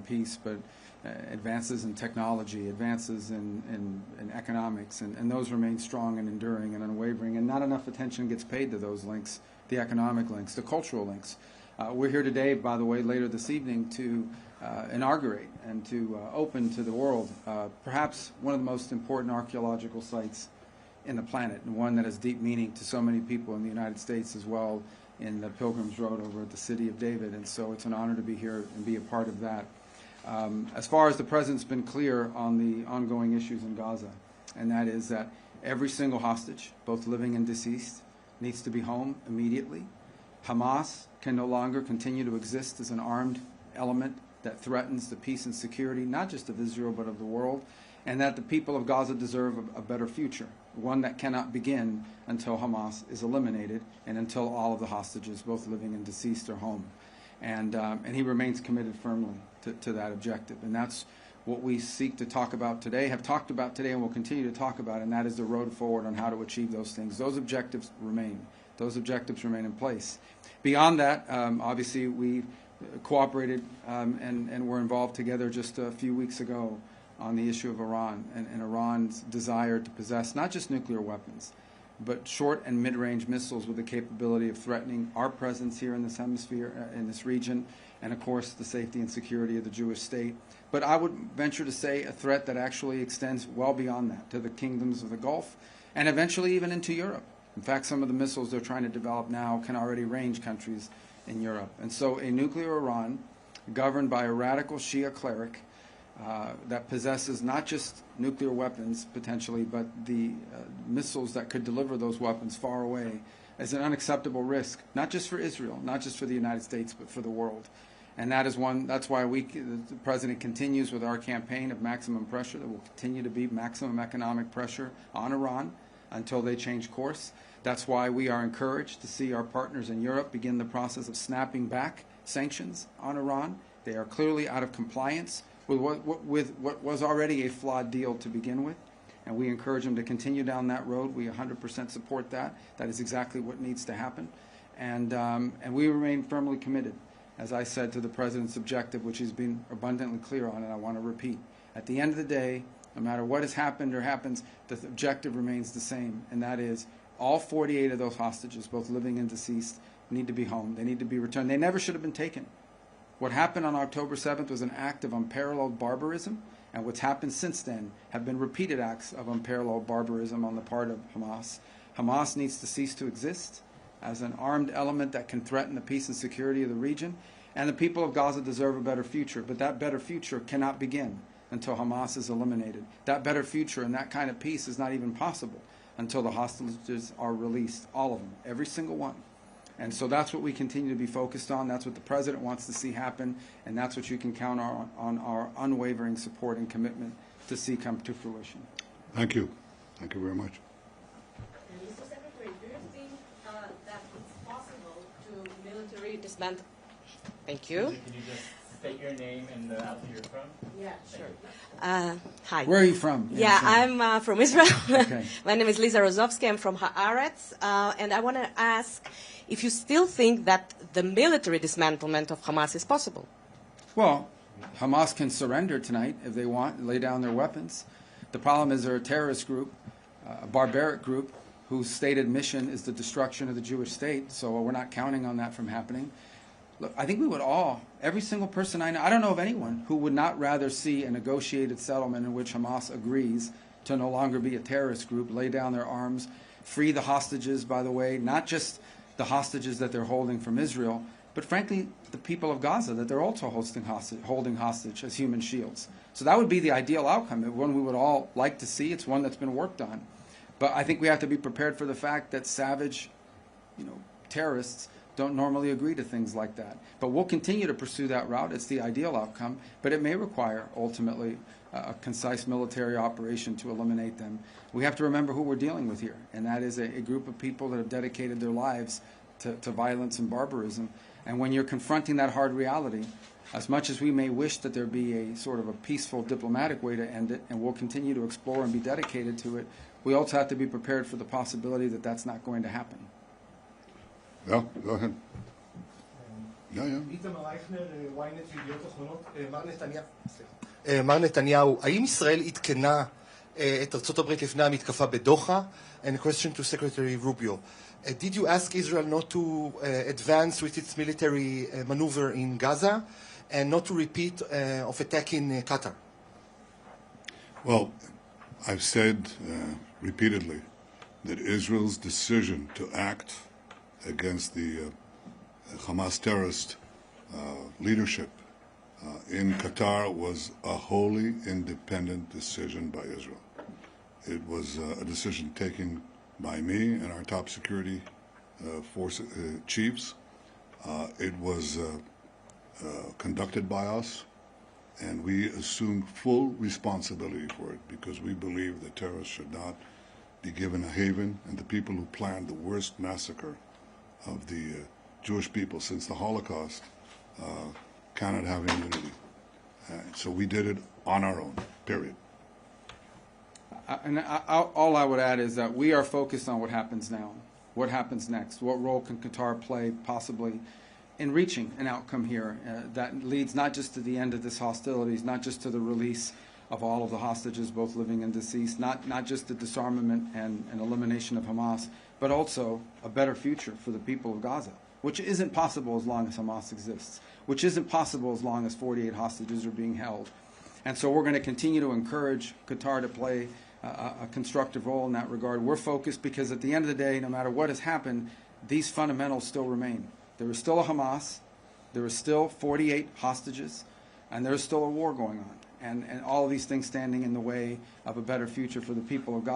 peace, but advances in technology, advances in economics, and those remain strong and enduring and unwavering, and not enough attention gets paid to those links, the economic links, the cultural links. We're here today, by the way, later this evening to inaugurate and to open to the world perhaps one of the most important archaeological sites in the planet, and one that has deep meaning to so many people in the United States as well, in the Pilgrim's Road over at the City of David. And so it's an honor to be here and be a part of that. As far as the President's been clear on the ongoing issues in Gaza, and that is that every single hostage, both living and deceased, needs to be home immediately. Hamas can no longer continue to exist as an armed element that threatens the peace and security, not just of Israel, but of the world, and that the people of Gaza deserve a better future, one that cannot begin until Hamas is eliminated and until all of the hostages, both living and deceased, are home. And he remains committed firmly to that objective. And that's what we seek to talk about today, have talked about today, and will continue to talk about, and that is the road forward on how to achieve those things. Those objectives remain. Those objectives remain in place. Beyond that, obviously, we cooperated and were involved together just a few weeks ago on the issue of Iran and Iran's desire to possess not just nuclear weapons, but short and mid-range missiles with the capability of threatening our presence here in this hemisphere, in this region, and of course the safety and security of the Jewish state. But I would venture to say a threat that actually extends well beyond that to the kingdoms of the Gulf and eventually even into Europe. In fact, some of the missiles they're trying to develop now can already range countries in Europe. And so a nuclear Iran governed by a radical Shia cleric that possesses not just nuclear weapons potentially, but the missiles that could deliver those weapons far away, is an unacceptable risk, not just for Israel, not just for the United States, but for the world. And that is that's why the President continues with our campaign of maximum pressure. There will continue to be maximum economic pressure on Iran until they change course. That's why we are encouraged to see our partners in Europe begin the process of snapping back sanctions on Iran. They are clearly out of compliance with what was already a flawed deal to begin with, and we encourage them to continue down that road. We 100% support that. That is exactly what needs to happen, and we remain firmly committed, as I said, to the President's objective, which he's been abundantly clear on, and I want to repeat. At the end of the day, no matter what has happened or happens, the objective remains the same, and that is all 48 of those hostages, both living and deceased, need to be home. They need to be returned. They never should have been taken. What happened on October 7th was an act of unparalleled barbarism, and what's happened since then have been repeated acts of unparalleled barbarism on the part of Hamas. Hamas needs to cease to exist as an armed element that can threaten the peace and security of the region, and the people of Gaza deserve a better future, but that better future cannot begin until Hamas is eliminated. That better future and that kind of peace is not even possible until the hostages are released, all of them, every single one. And so that's what we continue to be focused on. That's what the President wants to see happen, and that's what you can count on our unwavering support and commitment to see come to fruition. Thank you. Thank you very much. Mr. Secretary, do you think that it's possible to military dismantle? Thank you. Can you just state your name and the outfit you're from? Yeah, sure. Hi. Where are you from? Yeah, I'm from Israel. Okay. My name is Liza Rozovsky. I'm from Haaretz. And I want to ask if you still think that the military dismantlement of Hamas is possible. Well, Hamas can surrender tonight if they want, lay down their weapons. The problem is they're a terrorist group, a barbaric group, whose stated mission is the destruction of the Jewish state, so we're not counting on that from happening. Look, I think we would all, every single person I know, I don't know of anyone who would not rather see a negotiated settlement in which Hamas agrees to no longer be a terrorist group, lay down their arms, free the hostages, by the way, not just the hostages that they're holding from Israel, but frankly, the people of Gaza that they're also holding hostage as human shields. So that would be the ideal outcome, one we would all like to see. It's one that's been worked on. But I think we have to be prepared for the fact that savage, terrorists don't normally agree to things like that. But we'll continue to pursue that route. It's the ideal outcome, but it may require, ultimately, a concise military operation to eliminate them. We have to remember who we're dealing with here, and that is a group of people that have dedicated their lives to violence and barbarism. And when you're confronting that hard reality, as much as we may wish that there be a sort of a peaceful diplomatic way to end it, and we'll continue to explore and be dedicated to it, we also have to be prepared for the possibility that that's not going to happen. Yeah, go ahead. איתמר אייכנר, ynet וידיעות אחרונות. מר נתניהו, האם ישראל עדכנה את ארצות הברית לפני המתקפה בדוחה? And a question to Secretary Rubio. Did you ask Israel not to advance with its military maneuver in Gaza and not to repeat of attack in Qatar? Well, I've said repeatedly that Israel's decision to act against the Hamas terrorist leadership in Qatar was a wholly independent decision by Israel. It was a decision taken by me and our top security force chiefs. It was conducted by us, and we assumed full responsibility for it because we believe that terrorists should not be given a haven, and the people who planned the worst massacre of the Jewish people since the Holocaust cannot have immunity. So we did it on our own, period. And all I would add is that we are focused on what happens now, what happens next, what role can Qatar play possibly in reaching an outcome here that leads not just to the end of this hostilities, not just to the release of all of the hostages, both living and deceased, not just the disarmament and elimination of Hamas, but also a better future for the people of Gaza, which isn't possible as long as Hamas exists, which isn't possible as long as 48 hostages are being held. And so we're going to continue to encourage Qatar to play a constructive role in that regard. We're focused because at the end of the day, no matter what has happened, these fundamentals still remain. There is still a Hamas, there is still 48 hostages, and there is still a war going on. And all of these things standing in the way of a better future for the people of Gaza.